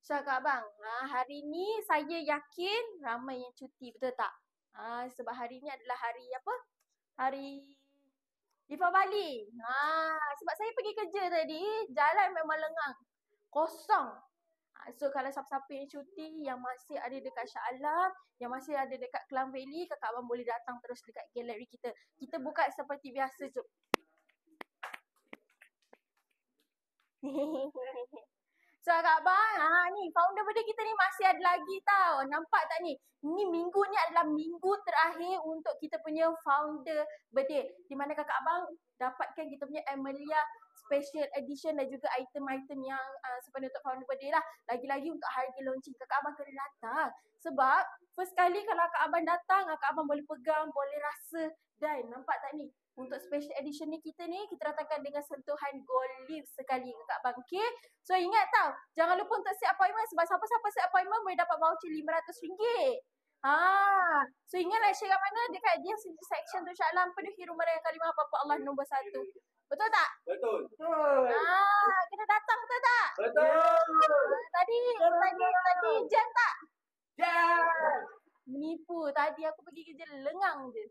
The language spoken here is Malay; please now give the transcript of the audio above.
Kak Abang, hari ni saya yakin ramai yang cuti, betul tak? Sebab hari ni adalah hari apa? Hari Deepavali. Sebab saya pergi kerja tadi, jalan memang lengang. Kosong. So kalau siapa-siapa yang cuti, yang masih ada dekat Shah Alam, yang masih ada dekat Klang Valley, Kakak Abang boleh datang terus dekat galeri kita. Kita buka seperti biasa, jom. So Kak Abang, ni founder birthday kita ni masih ada lagi tau. Nampak tak ni? Ni minggu ni adalah minggu terakhir untuk kita punya founder birthday. Di mana Kakak Abang dapatkan kita punya Amelia special edition dan juga item-item yang sebenarnya untuk founder birthday lah. Lagi-lagi untuk harga launching, Kakak Abang kena datang. Sebab first kali kalau Kak Abang datang, Kak Abang boleh pegang, boleh rasa. Dan nampak tak ni? Untuk special edition ni kita datangkan dengan sentuhan gold leaf sekali Kak Abang. Okay? So ingat tau, jangan lupa untuk set appointment sebab siapa-siapa set appointment boleh dapat voucher RM500. So ingatlah share kat mana dekat dia section tu Shah Alam penuhi rumah raya kalimah Bapa Allah nombor 1. Betul tak? Betul. Kena datang betul tak? Betul. Tadi jam tak? Jam. Menipu. Tadi aku pergi kerja lengang je.